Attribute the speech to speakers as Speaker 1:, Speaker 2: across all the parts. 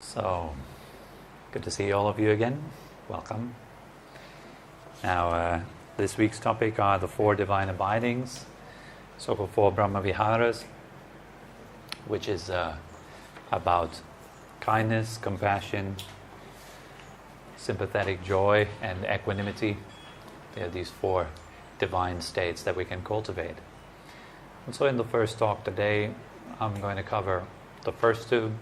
Speaker 1: So, good to see all of you again. Welcome. Now, this week's topic are the four divine abidings, so-called four Brahmaviharas, which is about kindness, compassion, sympathetic joy, and equanimity. They are these four divine states that we can cultivate. And so in the first talk today, I'm going to cover the first two,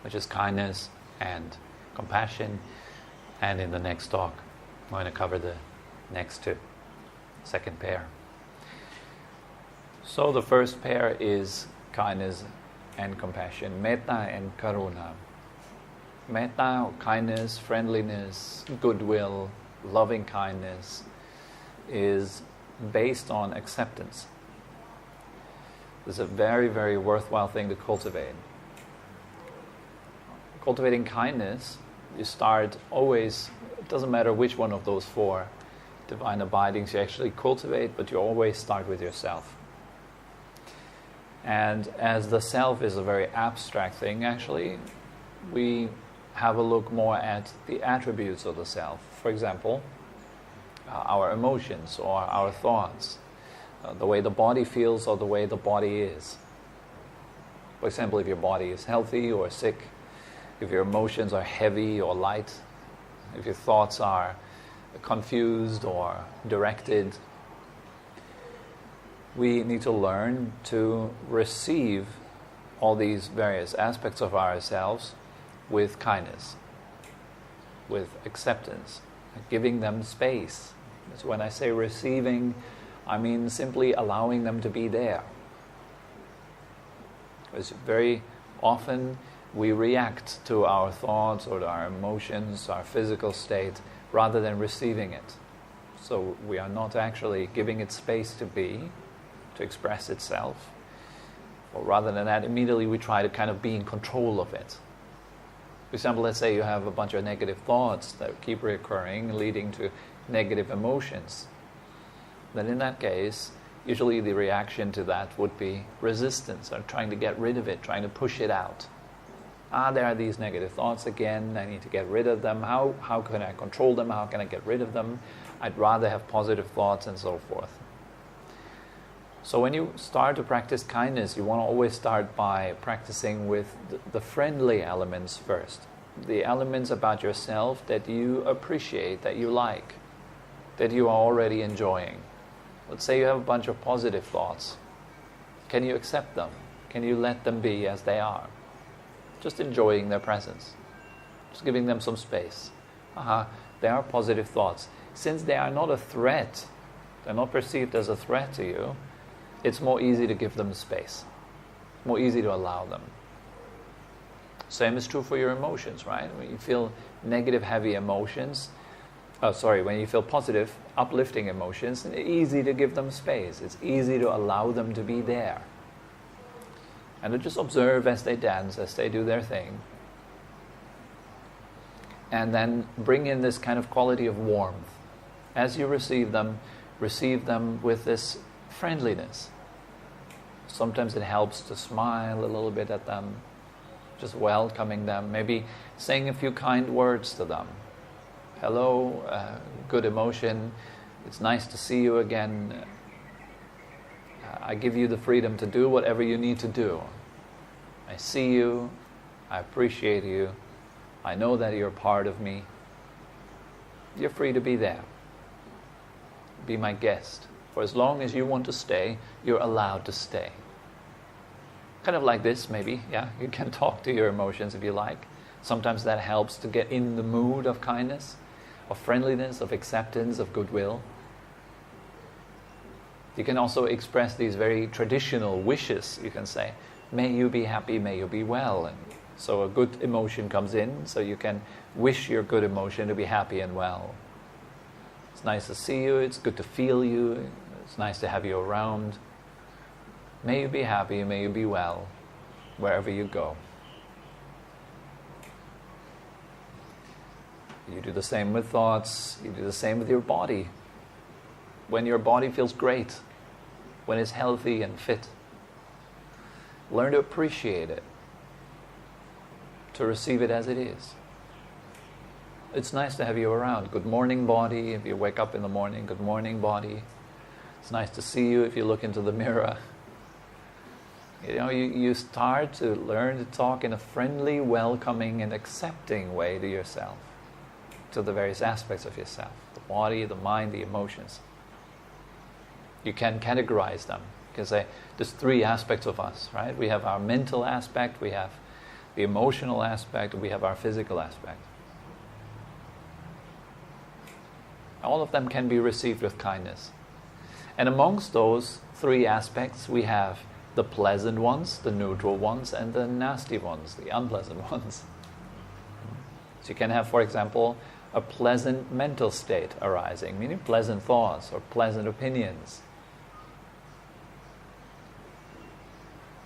Speaker 1: which is kindness and compassion, and in the next talk I'm going to cover the next two, second pair. So the first pair is kindness and compassion, metta and karuna. Metta, or kindness, friendliness, goodwill, loving kindness, is based on acceptance. It's a very, very worthwhile thing to cultivate. Cultivating kindness, you start always, it doesn't matter which one of those four divine abidings you actually cultivate, but you always start with yourself. And as the self is a very abstract thing, actually, we have a look more at the attributes of the self. For example, our emotions or our thoughts, the way the body feels or the way the body is. For example, if your body is healthy or sick, if your emotions are heavy or light, if your thoughts are confused or directed, we need to learn to receive all these various aspects of ourselves with kindness, with acceptance, giving them space. So when I say receiving, I mean simply allowing them to be there. Because very often we react to our thoughts or to our emotions, our physical state, rather than receiving it. So we are not actually giving it space to be, to express itself. Or rather than that, immediately we try to kind of be in control of it. For example, let's say you have a bunch of negative thoughts that keep recurring, leading to negative emotions. Then in that case, usually the reaction to that would be resistance, or trying to get rid of it, trying to push it out. There are these negative thoughts again, I need to get rid of them. How can I control them? How can I get rid of them? I'd rather have positive thoughts and so forth. So when you start to practice kindness, you want to always start by practicing with the friendly elements first. The elements about yourself that you appreciate, that you like, that you are already enjoying. Let's say you have a bunch of positive thoughts. Can you accept them? Can you let them be as they are? Just enjoying their presence. Just giving them some space. They are positive thoughts. Since they are not a threat, they're not perceived as a threat to you, it's more easy to give them space. More easy to allow them. Same is true for your emotions, right? When you feel negative, heavy emotions, when you feel positive, uplifting emotions, it's easy to give them space. It's easy to allow them to be there. And to just observe as they dance, as they do their thing. And then bring in this kind of quality of warmth. As you receive them with this friendliness. Sometimes it helps to smile a little bit at them, just welcoming them, maybe saying a few kind words to them. Hello, good emotion, it's nice to see you again. I give you the freedom to do whatever you need to do. I see you, I appreciate you, I know that you're part of me. You're free to be there. Be my guest. For as long as you want to stay, you're allowed to stay. Kind of like this, maybe, yeah? You can talk to your emotions if you like. Sometimes that helps to get in the mood of kindness, of friendliness, of acceptance, of goodwill. You can also express these very traditional wishes. You can say, may you be happy, may you be well. And so a good emotion comes in, so you can wish your good emotion to be happy and well. It's nice to see you, it's good to feel you, it's nice to have you around. May you be happy, may you be well, wherever you go. You do the same with thoughts, you do the same with your body. When your body feels great, when it's healthy and fit, learn to appreciate it. to receive it as it is. It's nice to have you around. Good morning, body. If you wake up in the morning, good morning, body. It's nice to see you if you look into the mirror. You start to learn to talk in a friendly, welcoming, and accepting way to yourself, to the various aspects of yourself, the body, the mind, the emotions. You can categorize them. You can say, there's three aspects of us, right? We have our mental aspect, we have the emotional aspect, we have our physical aspect. All of them can be received with kindness. And amongst those three aspects, we have the pleasant ones, the neutral ones, and the nasty ones, the unpleasant ones. So you can have, for example, a pleasant mental state arising, meaning pleasant thoughts or pleasant opinions.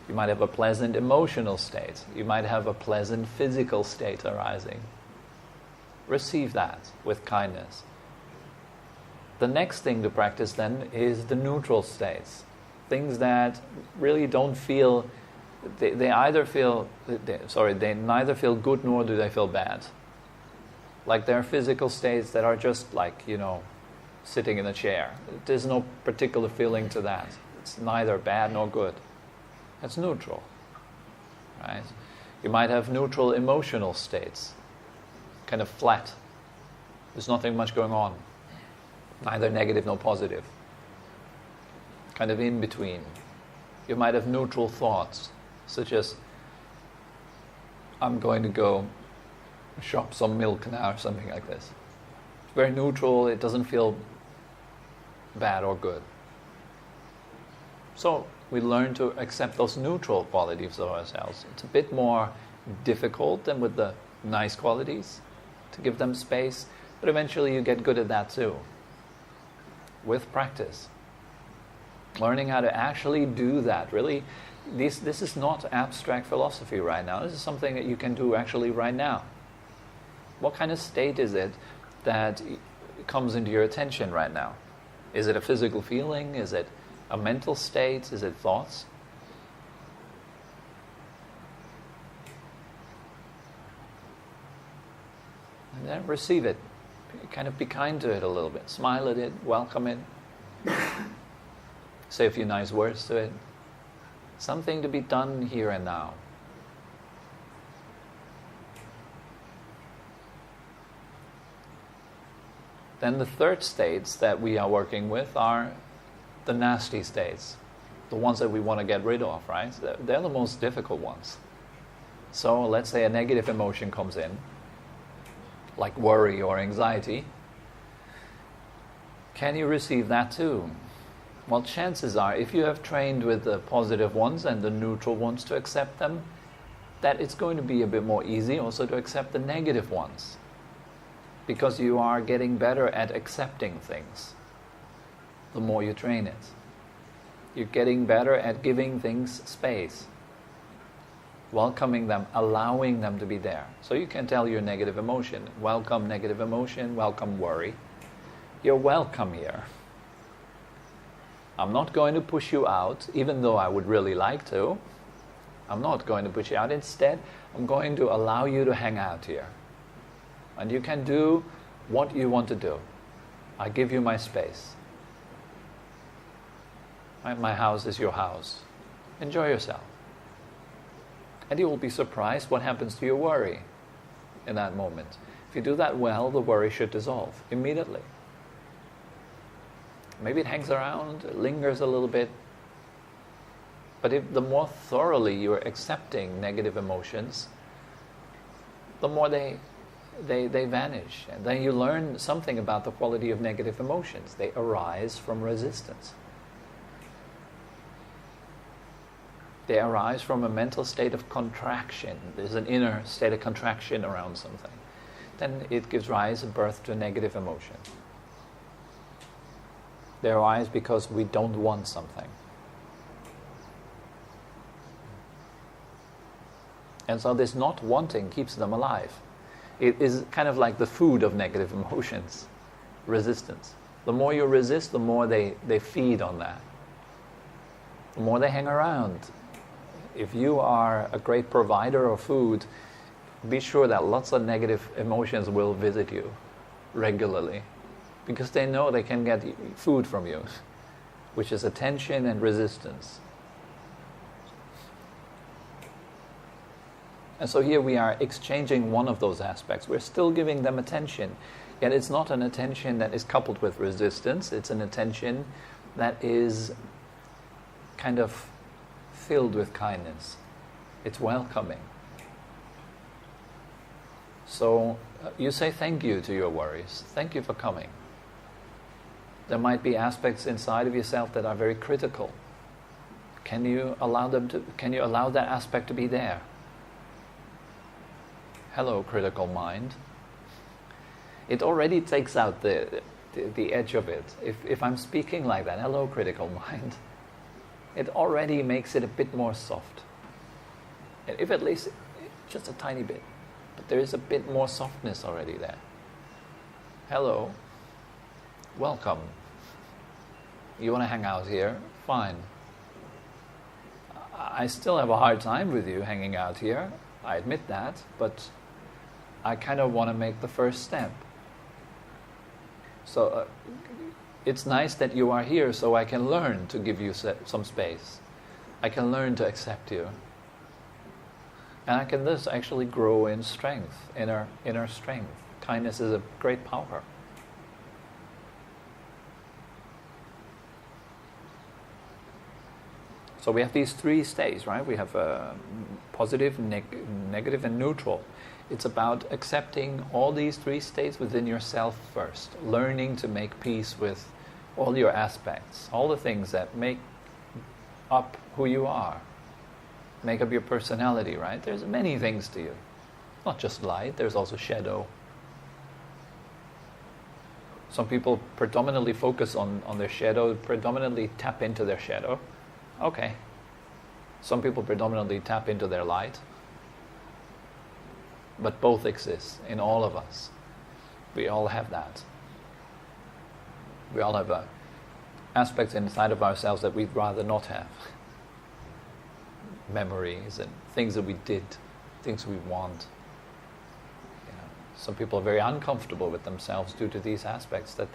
Speaker 1: You might have a pleasant emotional state. You might have a pleasant physical state arising. Receive that with kindness. The next thing to practice then is the neutral states. Things that really don't feel, they neither feel good nor do they feel bad. Like there are physical states that are just like, sitting in a chair. There's no particular feeling to that. It's neither bad nor good. It's neutral, right? You might have neutral emotional states, kind of flat. There's nothing much going on. Neither negative nor positive. Kind of in between. You might have neutral thoughts, such as, I'm going to go shop some milk now, or something like this. It's very neutral, it doesn't feel bad or good. So we learn to accept those neutral qualities of ourselves. It's a bit more difficult than with the nice qualities, to give them space, but eventually you get good at that too. With practice. Learning how to actually do that. Really, this is not abstract philosophy right now. This is something that you can do actually right now. What kind of state is it that comes into your attention right now? Is it a physical feeling? Is it a mental state? Is it thoughts? And then receive it. Kind of be kind to it a little bit. Smile at it, welcome it. Say a few nice words to it. Something to be done here and now. Then the third states that we are working with are the nasty states. The ones that we want to get rid of, right? They're the most difficult ones. So let's say a negative emotion comes in, like worry or anxiety. Can you receive that too? Well, chances are, if you have trained with the positive ones and the neutral ones to accept them, that it's going to be a bit more easy also to accept the negative ones. Because you are getting better at accepting things the more you train it. You're getting better at giving things space, welcoming them, allowing them to be there. So you can tell your negative emotion, welcome negative emotion, welcome worry. You're welcome here. I'm not going to push you out, even though I would really like to. I'm not going to push you out. Instead, I'm going to allow you to hang out here. And you can do what you want to do. I give you my space. My house is your house. Enjoy yourself. And you will be surprised what happens to your worry in that moment. If you do that well, the worry should dissolve immediately. Maybe it hangs around, it lingers a little bit. But the more thoroughly you're accepting negative emotions, the more they vanish. And then you learn something about the quality of negative emotions. They arise from resistance. They arise from a mental state of contraction. There's an inner state of contraction around something. Then it gives rise and birth to a negative emotion. They arise because we don't want something. And so this not wanting keeps them alive. It is kind of like the food of negative emotions, resistance. The more you resist, the more they feed on that. The more they hang around. If you are a great provider of food, be sure that lots of negative emotions will visit you regularly, because they know they can get food from you, which is attention and resistance. And so here we are exchanging one of those aspects. We're still giving them attention, yet it's not an attention that is coupled with resistance. It's an attention that is kind of filled with kindness. It's welcoming. So you say thank you to your worries. Thank you for coming. There might be aspects inside of yourself that are very critical. Can you allow that aspect to be there? Hello, critical mind. It already takes out the edge of it. If I'm speaking like that, hello, critical mind, it already makes it a bit more soft. If at least just a tiny bit. But there is a bit more softness already there. Hello. Welcome. You want to hang out here? Fine. I still have a hard time with you hanging out here. I admit that, but I kind of want to make the first step. So it's nice that you are here so I can learn to give you some space. I can learn to accept you. And I can thus actually grow in strength, inner strength. Kindness is a great power. So we have these three states, right? We have positive, negative, and neutral. It's about accepting all these three states within yourself first, learning to make peace with all your aspects, all the things that make up who you are, make up your personality, right? There's many things to you. Not just light, there's also shadow. Some people predominantly focus on their shadow, predominantly tap into their shadow. Okay. Some people predominantly tap into their light. But both exist in all of us. We all have that. We all have aspects inside of ourselves that we'd rather not have. Memories and things that we did, things we want. Some people are very uncomfortable with themselves due to these aspects that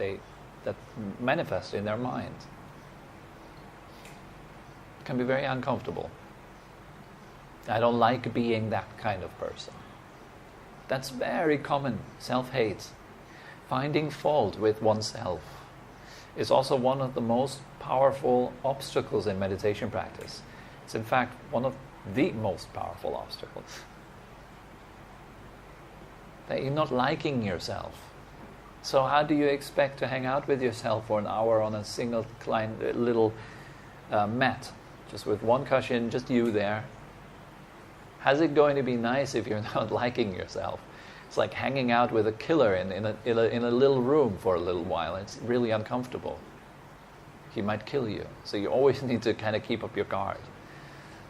Speaker 1: manifest in their mind. It can be very uncomfortable. I don't like being that kind of person. That's very common. Self-hate. Finding fault with oneself is also one of the most powerful obstacles in meditation practice. It's in fact one of the most powerful obstacles. That you're not liking yourself. So how do you expect to hang out with yourself for an hour on a single little mat, just with one cushion, just you there? How's it going to be nice if you're not liking yourself? It's like hanging out with a killer in a little room for a little while. It's really uncomfortable. He might kill you. So you always need to kind of keep up your guard.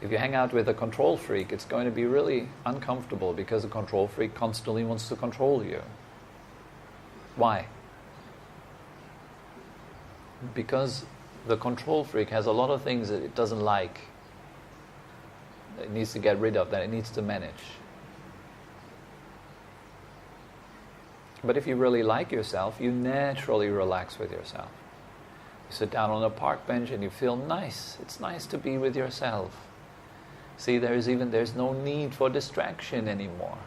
Speaker 1: If you hang out with a control freak, it's going to be really uncomfortable because the control freak constantly wants to control you. Why? Because the control freak has a lot of things that it doesn't like. It needs to get rid of, that it needs to manage. But if you really like yourself, you naturally relax with yourself. You sit down on a park bench and you feel nice. It's nice to be with yourself. See, there's no need for distraction anymore.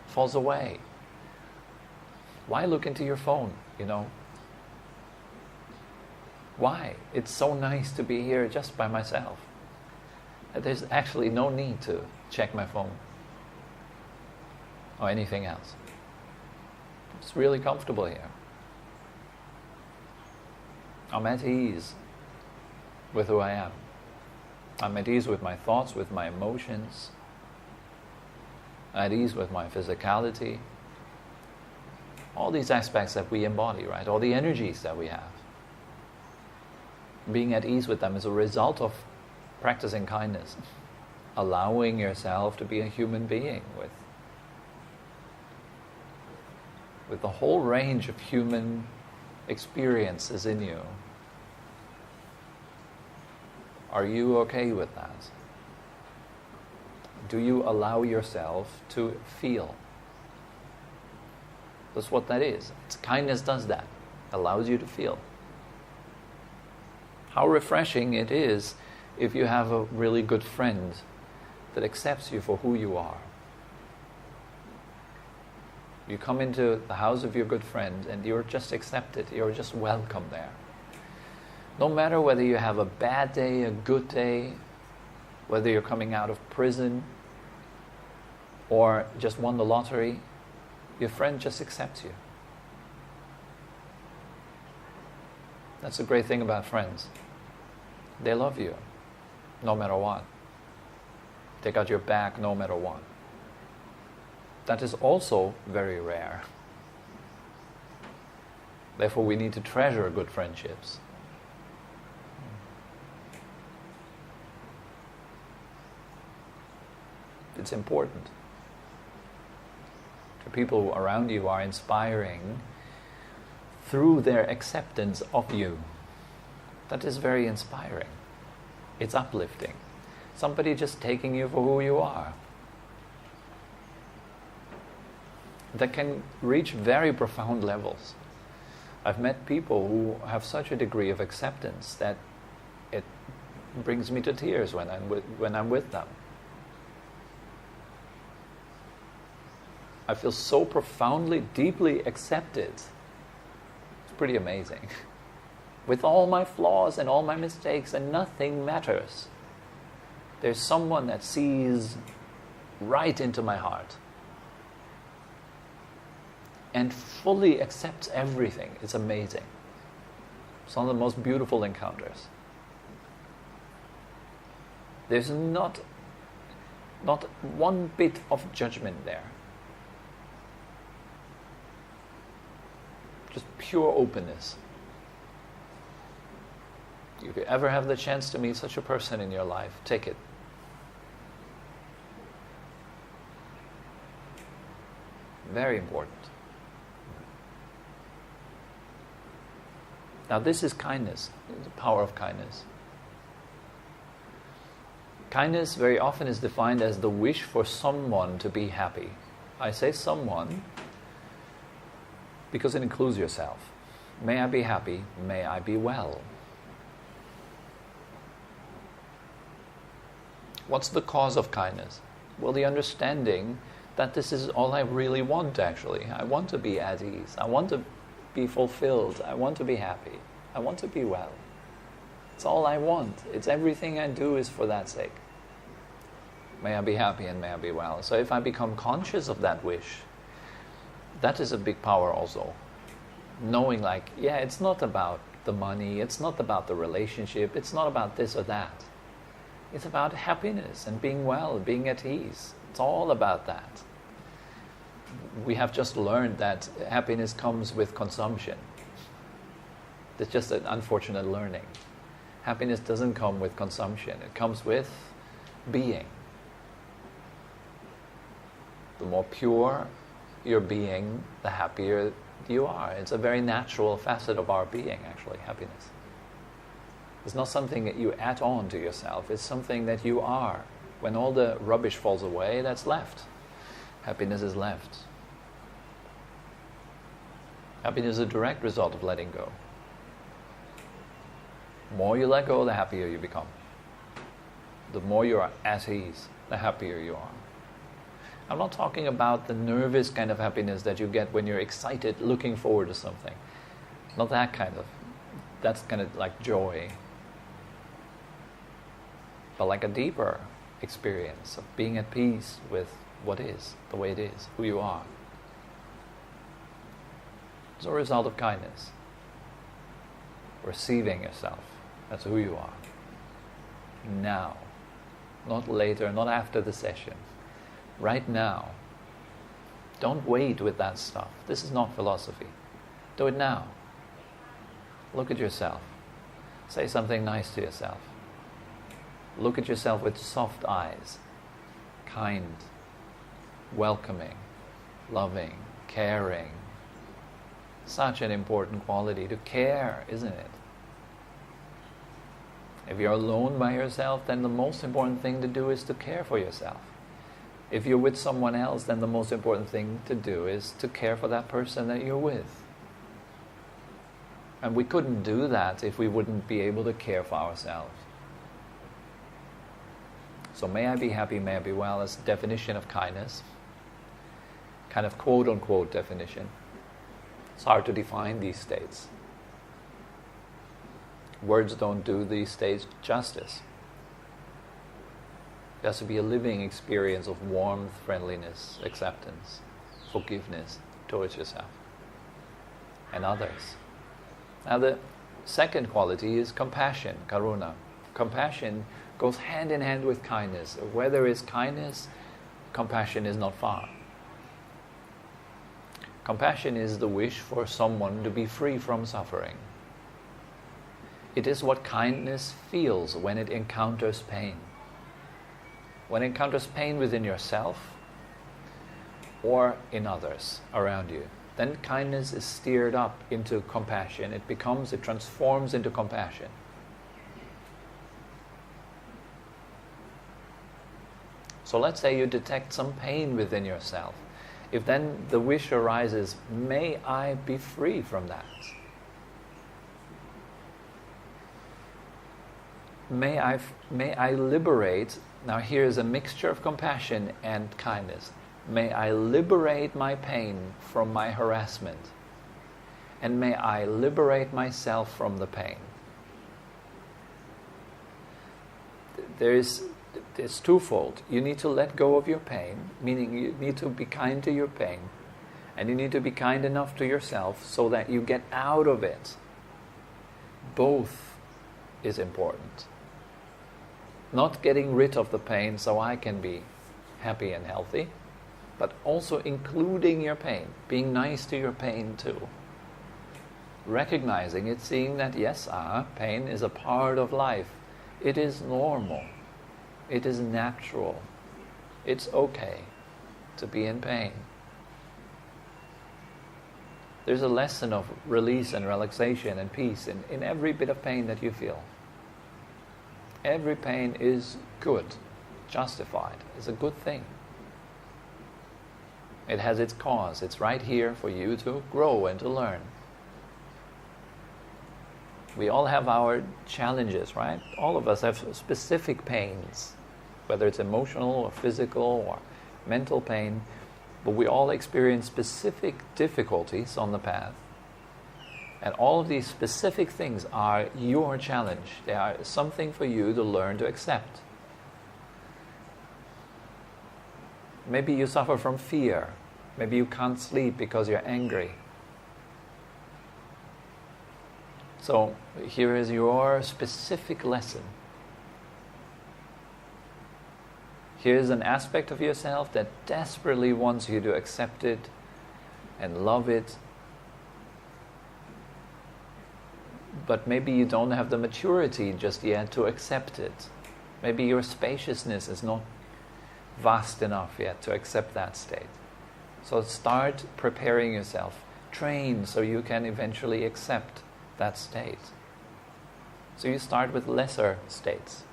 Speaker 1: It falls away. Why look into your phone, Why? It's so nice to be here just by myself. There's actually no need to check my phone or anything else. It's really comfortable here. I'm at ease with who I am. I'm at ease with my thoughts, with my emotions. I'm at ease with my physicality. All these aspects that we embody, right? All the energies that we have. Being at ease with them is a result of practicing kindness, allowing yourself to be a human being with the whole range of human experiences in you. Are you okay with that? Do you allow yourself to feel? That's what that is. Kindness does that. Allows you to feel. How refreshing it is if you have a really good friend that accepts you for who you are. You come into the house of your good friend and you're just accepted. You're just welcome there. No matter whether you have a bad day, a good day, whether you're coming out of prison or just won the lottery, your friend just accepts you. That's the great thing about friends. They love you, no matter what. They got your back no matter what. That is also very rare. Therefore, we need to treasure good friendships. It's important. The people around you are inspiring through their acceptance of you. That is very inspiring. It's uplifting. Somebody just taking you for who you are. That can reach very profound levels. I've met people who have such a degree of acceptance that it brings me to tears when I'm with them. I feel so profoundly, deeply accepted. It's pretty amazing. With all my flaws and all my mistakes, and nothing matters. There's someone that sees right into my heart and fully accepts everything. It's amazing. It's one of the most beautiful encounters. There's not one bit of judgment there. Just pure openness. If you ever have the chance to meet such a person in your life, take it. Very important. Now this is kindness, the power of kindness. Kindness very often is defined as the wish for someone to be happy. I say someone because it includes yourself. May I be happy, may I be well. What's the cause of kindness? Well, the understanding that this is all I really want, actually. I want to be at ease. I want to be fulfilled. I want to be happy. I want to be well. It's all I want. It's everything I do is for that sake. May I be happy and may I be well. So if I become conscious of that wish, that is a big power also. Knowing like, yeah, it's not about the money, it's not about the relationship, it's not about this or that. It's about happiness and being well, being at ease. It's all about that. We have just learned that happiness comes with consumption. It's just an unfortunate learning. Happiness doesn't come with consumption. It comes with being. The more pure your being, the happier you are. It's a very natural facet of our being, actually, happiness. It's not something that you add on to yourself. It's something that you are. When all the rubbish falls away, that's left. Happiness is left. Happiness is a direct result of letting go. The more you let go, the happier you become. The more you are at ease, the happier you are. I'm not talking about the nervous kind of happiness that you get when you're excited, looking forward to something. Not that kind of. That's kind of like joy. But like a deeper experience of being at peace with what is, the way it is, who you are. It's a result of kindness. Receiving yourself as who you are. Now. Not later, not after the session. Right now. Don't wait with that stuff. This is not philosophy. Do it now. Look at yourself. Say something nice to yourself. Look at yourself with soft eyes. Kind. Welcoming. Loving. Caring. Such an important quality to care, isn't it? If you're alone by yourself, then the most important thing to do is to care for yourself. If you're with someone else, then the most important thing to do is to care for that person that you're with. And we couldn't do that if we wouldn't be able to care for ourselves. So may I be happy, may I be well is the definition of kindness. Kind of quote-unquote definition. It's hard to define these states. Words don't do these states justice. It has to be a living experience of warmth, friendliness, acceptance, forgiveness towards yourself and others. Now the second quality is compassion, karuna. Compassion goes hand in hand with kindness. Where there is kindness, compassion is not far. Compassion is the wish for someone to be free from suffering. It is what kindness feels when it encounters pain. When it encounters pain within yourself or in others around you, then kindness is steered up into compassion. It transforms into compassion. So let's say you detect some pain within yourself. If then the wish arises, may I be free from that? May I liberate, now here is a mixture of compassion and kindness. May I liberate my pain from my harassment. And may I liberate myself from the pain. It's twofold. You need to let go of your pain, meaning you need to be kind to your pain. And you need to be kind enough to yourself so that you get out of it. Both is important. Not getting rid of the pain so I can be happy and healthy, but also including your pain, being nice to your pain too. Recognizing it, seeing that yes, pain is a part of life. It is normal. It is natural. It's okay to be in pain. There's a lesson of release and relaxation and peace in every bit of pain that you feel. Every pain is good, justified. It's a good thing. It has its cause. It's right here for you to grow and to learn. We all have our challenges, right? All of us have specific pains, whether it's emotional or physical or mental pain, but we all experience specific difficulties on the path. And all of these specific things are your challenge. They are something for you to learn to accept. Maybe you suffer from fear. Maybe you can't sleep because you're angry. So here is your specific lesson. Here's an aspect of yourself that desperately wants you to accept it and love it. But maybe you don't have the maturity just yet to accept it. Maybe your spaciousness is not vast enough yet to accept that state. So start preparing yourself. Train so you can eventually accept that state. So you start with lesser states,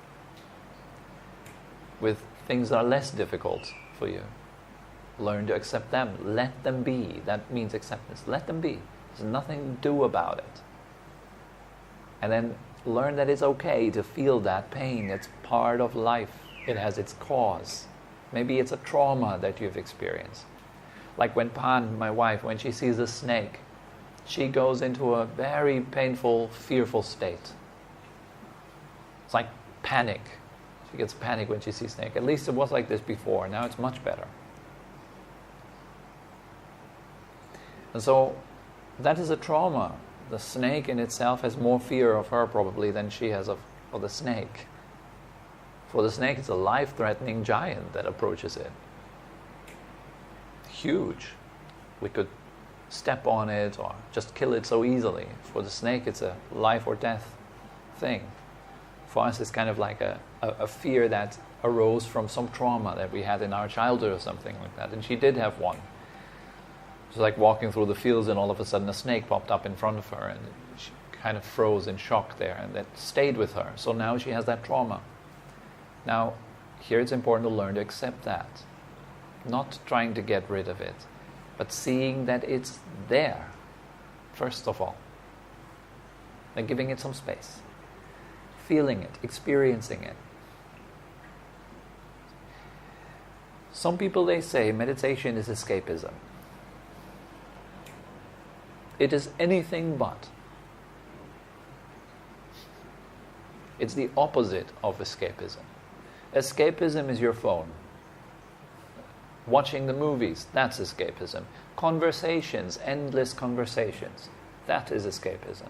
Speaker 1: with things that are less difficult for you. Learn to accept them. Let them be. That means acceptance. Let them be. There's nothing to do about it. And then learn that it's okay to feel that pain. It's part of life. It has its cause. Maybe it's a trauma that you've experienced. Like when Pan, my wife, when she sees a snake, she goes into a very painful, fearful state. It's like panic. She gets panic when she sees snake. At least it was like this before. Now it's much better. And so that is a trauma. The snake in itself has more fear of her probably than she has of the snake. For the snake, it's a life-threatening giant that approaches it. Huge. We could step on it or just kill it so easily. For the snake, it's a life or death thing. For us, it's kind of like a fear that arose from some trauma that we had in our childhood or something like that. And she did have one. It was like walking through the fields and all of a sudden a snake popped up in front of her and she kind of froze in shock there, and that stayed with her. So now she has that trauma. Now, here it's important to learn to accept that. Not trying to get rid of it, but seeing that it's there, first of all. And giving it some space. Feeling it, experiencing it. Some people, they say meditation is escapism. It is anything but. It's the opposite of escapism. Escapism is your phone. Watching the movies, that's escapism. Conversations, endless conversations, that is escapism.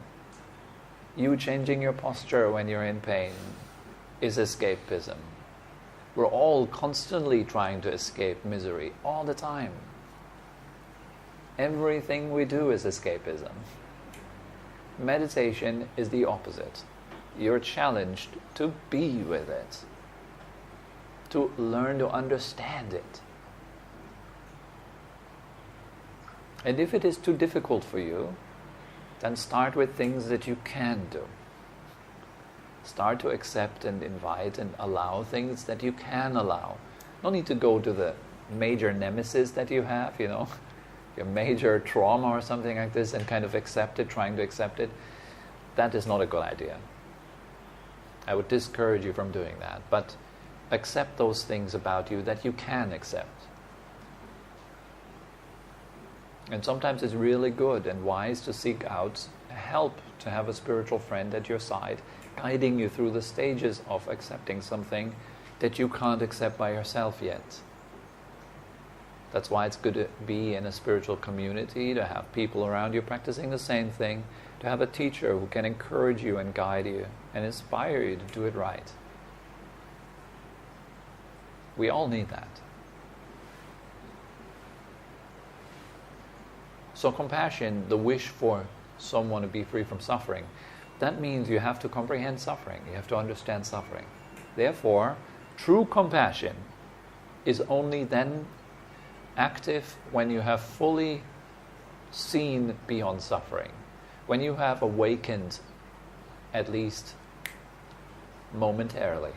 Speaker 1: You changing your posture when you're in pain is escapism. We're all constantly trying to escape misery, all the time. Everything we do is escapism. Meditation is the opposite. You're challenged to be with it, to learn to understand it. And if it is too difficult for you, then start with things that you can do. Start to accept and invite and allow things that you can allow. No need to go to the major nemesis that you have, your major trauma or something like this, and kind of accept it, trying to accept it. That is not a good idea. I would discourage you from doing that. But accept those things about you that you can accept. And sometimes it's really good and wise to seek out help, to have a spiritual friend at your side, guiding you through the stages of accepting something that you can't accept by yourself yet. That's why it's good to be in a spiritual community, to have people around you practicing the same thing, to have a teacher who can encourage you and guide you and inspire you to do it right. We all need that. So compassion, the wish for someone to be free from suffering, that means you have to comprehend suffering. You have to understand suffering. Therefore, true compassion is only then active when you have fully seen beyond suffering. When you have awakened, at least momentarily.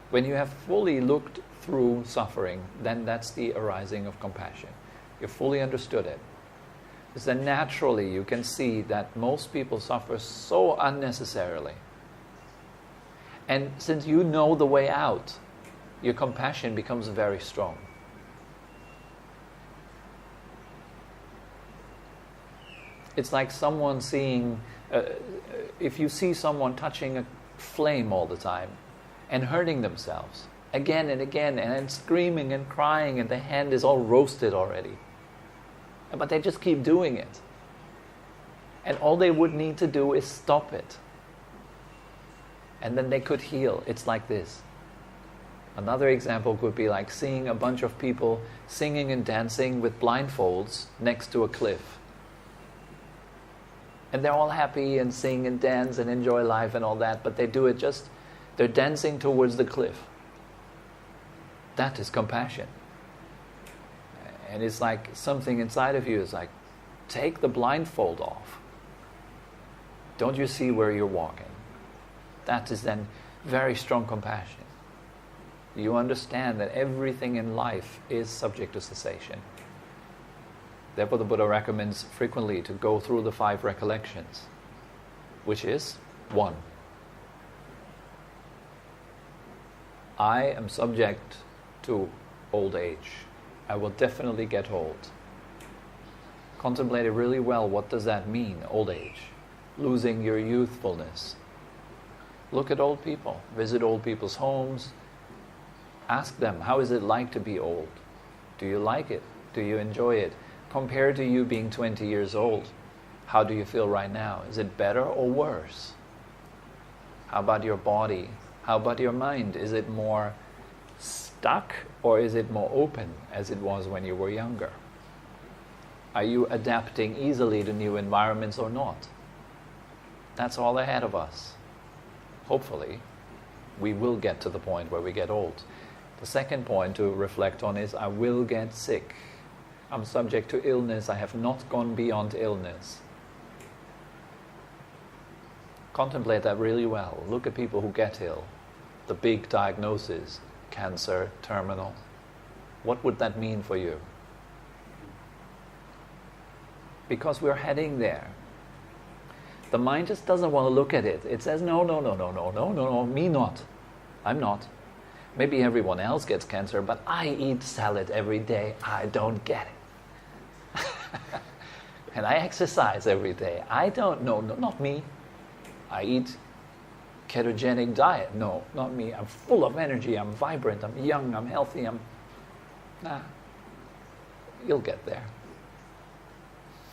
Speaker 1: When you have fully looked through suffering, then that's the arising of compassion. You fully understood it. Because then naturally you can see that most people suffer so unnecessarily. And since you know the way out, your compassion becomes very strong. It's like someone seeing, if you see someone touching a flame all the time and hurting themselves again and again and screaming and crying and the hand is all roasted already. But they just keep doing it. And all they would need to do is stop it. And then they could heal. It's like this. Another example could be like seeing a bunch of people singing and dancing with blindfolds next to a cliff. And they're all happy and sing and dance and enjoy life and all that, but they do it just, they're dancing towards the cliff. That is compassion. And it's like something inside of you is like, take the blindfold off. Don't you see where you're walking? That is then very strong compassion. You understand that everything in life is subject to cessation. Therefore the Buddha recommends frequently to go through the 5 recollections, which is 1. I am subject to old age. I will definitely get old. Contemplate it really well. What does that mean, old age? Losing your youthfulness. Look at old people. Visit old people's homes. Ask them, how is it like to be old? Do you like it? Do you enjoy it? Compared to you being 20 years old, how do you feel right now? Is it better or worse? How about your body? How about your mind? Is it more stuck or is it more open as it was when you were younger? Are you adapting easily to new environments or not? That's all ahead of us. Hopefully, we will get to the point where we get old. The second point to reflect on is, I will get sick. I'm subject to illness. I have not gone beyond illness. Contemplate that really well. Look at people who get ill. The big diagnosis, cancer, terminal. What would that mean for you? Because we're heading there. The mind just doesn't want to look at it. It says, no, me not. I'm not. Maybe everyone else gets cancer, but I eat salad every day. I don't get it. And I exercise every day. I don't know, not me. I eat ketogenic diet. No, not me. I'm full of energy. I'm vibrant. I'm young. I'm healthy. You'll get there.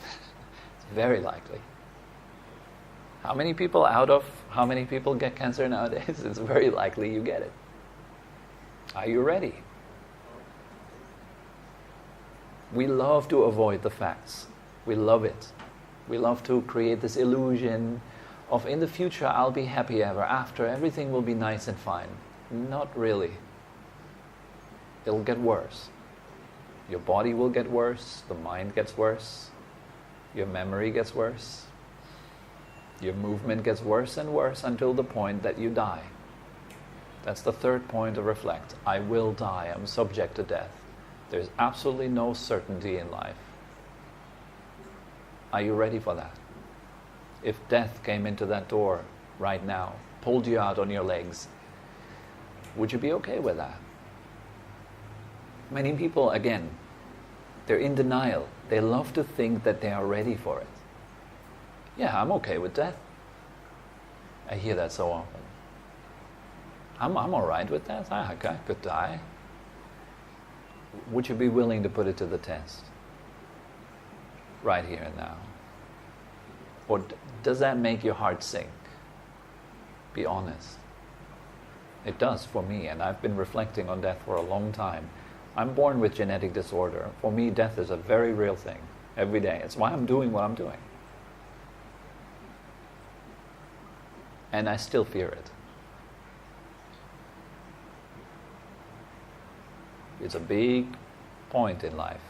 Speaker 1: It's very likely. How many people get cancer nowadays? It's very likely you get it. Are you ready? We love to avoid the facts. We love it. We love to create this illusion of in the future I'll be happy ever after, everything will be nice and fine. Not really. It'll get worse. Your body will get worse, the mind gets worse, your memory gets worse, your movement gets worse and worse until the point that you die. That's the third point to reflect. I will die. I'm subject to death. There's absolutely no certainty in life. Are you ready for that? If death came into that door right now, pulled you out on your legs, would you be okay with that? Many people, again, they're in denial. They love to think that they are ready for it. Yeah, I'm okay with death. I hear that so often. I'm all right with that. I could die. Would you be willing to put it to the test? Right here and now. Or does that make your heart sink? Be honest. It does for me, and I've been reflecting on death for a long time. I'm born with genetic disorder. For me, death is a very real thing every day. It's why I'm doing what I'm doing. And I still fear it. It's a big point in life.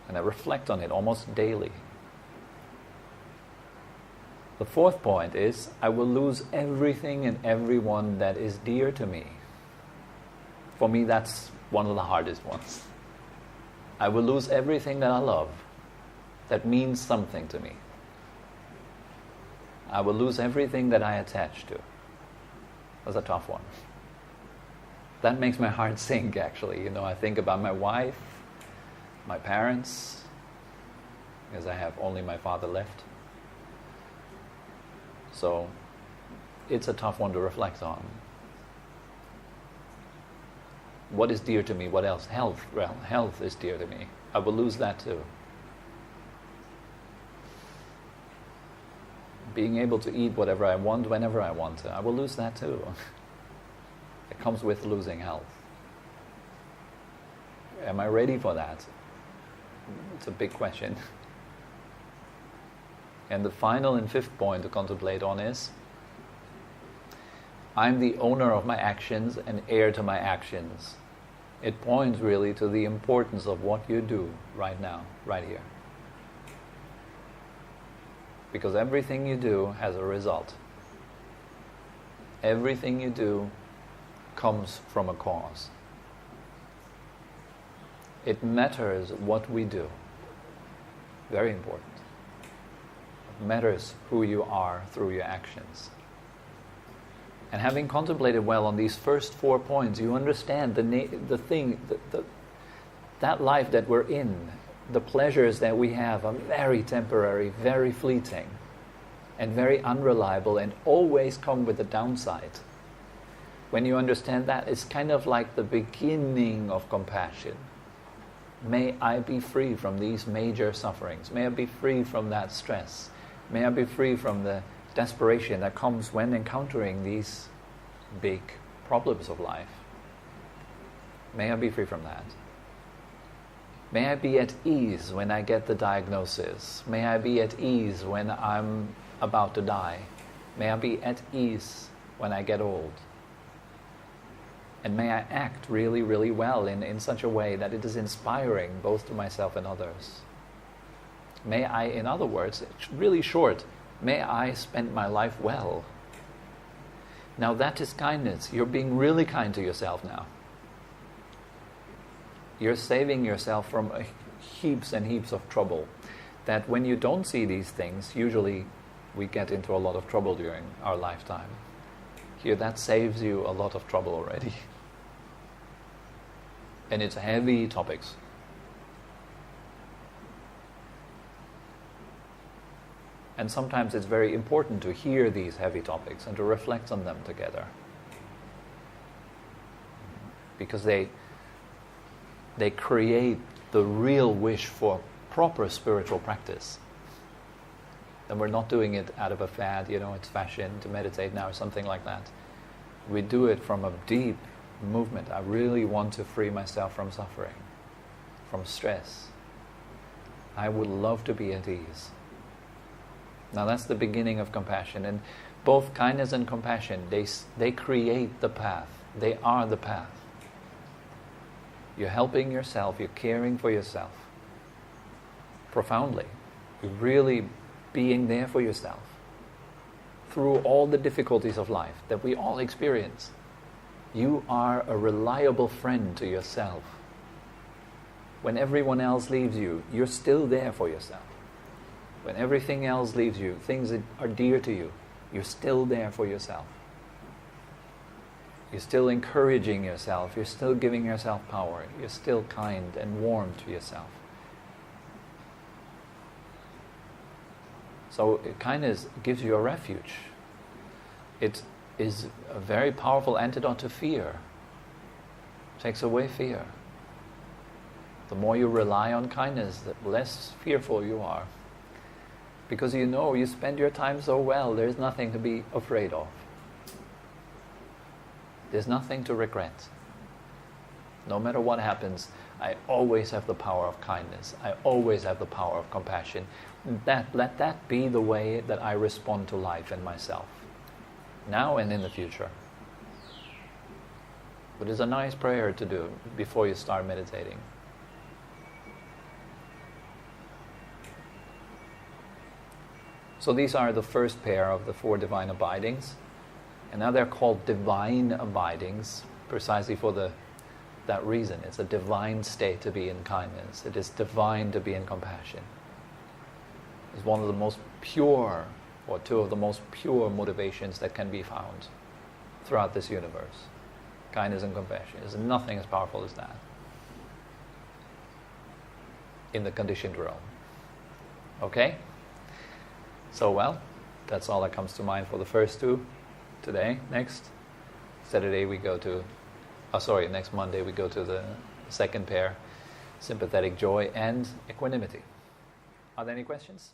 Speaker 1: And I reflect on it almost daily. The fourth point is, I will lose everything and everyone that is dear to me. For me, that's one of the hardest ones. I will lose everything that I love, that means something to me. I will lose everything that I attach to. That's a tough one. That makes my heart sink, actually. I think about my wife, my parents, because I have only my father left. So it's a tough one to reflect on. What is dear to me? What else? Health. Well, health is dear to me. I will lose that too. Being able to eat whatever I want, whenever I want to, I will lose that too. It comes with losing health. Am I ready for that? It's a big question. And the final and fifth point to contemplate on is, I'm the owner of my actions and heir to my actions. It points really to the importance of what you do right now, right here. Because everything you do has a result. Everything you do comes from a cause. It matters what we do. Very important. It matters who you are through your actions. And having contemplated well on these first 4 points, you understand that life that we're in, the pleasures that we have are very temporary, very fleeting, and very unreliable, and always come with a downside. When you understand that, it's kind of like the beginning of compassion. May I be free from these major sufferings. May I be free from that stress. May I be free from the desperation that comes when encountering these big problems of life. May I be free from that. May I be at ease when I get the diagnosis. May I be at ease when I'm about to die. May I be at ease when I get old. And may I act really, really well in such a way that it is inspiring both to myself and others. May I, in other words, really short, may I spend my life well. Now that is kindness. You're being really kind to yourself now. you're saving yourself from heaps and heaps of trouble. That when you don't see these things, usually we get into a lot of trouble during our lifetime. Here, that saves you a lot of trouble already. And it's heavy topics. And sometimes it's very important to hear these heavy topics and to reflect on them together. Because they create the real wish for proper spiritual practice. And we're not doing it out of a fad, it's fashion to meditate now or something like that. We do it from a deep movement. I really want to free myself from suffering, from stress. I would love to be at ease. Now that's the beginning of compassion. And both kindness and compassion, they create the path. They are the path. You're helping yourself, you're caring for yourself profoundly. You're really being there for yourself through all the difficulties of life that we all experience. You are a reliable friend to yourself. When everyone else leaves you, you're still there for yourself. When everything else leaves you, things that are dear to you, you're still there for yourself. You're still encouraging yourself. You're still giving yourself power. You're still kind and warm to yourself. So kindness gives you a refuge. It is a very powerful antidote to fear. It takes away fear. The more you rely on kindness, the less fearful you are. Because you spend your time so well, there's nothing to be afraid of. There's nothing to regret. No matter what happens, I always have the power of kindness. I always have the power of compassion. Let that be the way that I respond to life and myself, now and in the future. But it's a nice prayer to do before you start meditating. So these are the first pair of the 4 divine abidings. And now they're called divine abidings, precisely for that reason. It's a divine state to be in kindness. It is divine to be in compassion. It's one of the most pure, or 2 of the most pure motivations that can be found throughout this universe. Kindness and compassion. There's nothing as powerful as that in the conditioned realm. Okay? So, that's all that comes to mind for the first 2 today. Next Saturday next Monday we go to the second pair, sympathetic joy and equanimity. Are there any questions?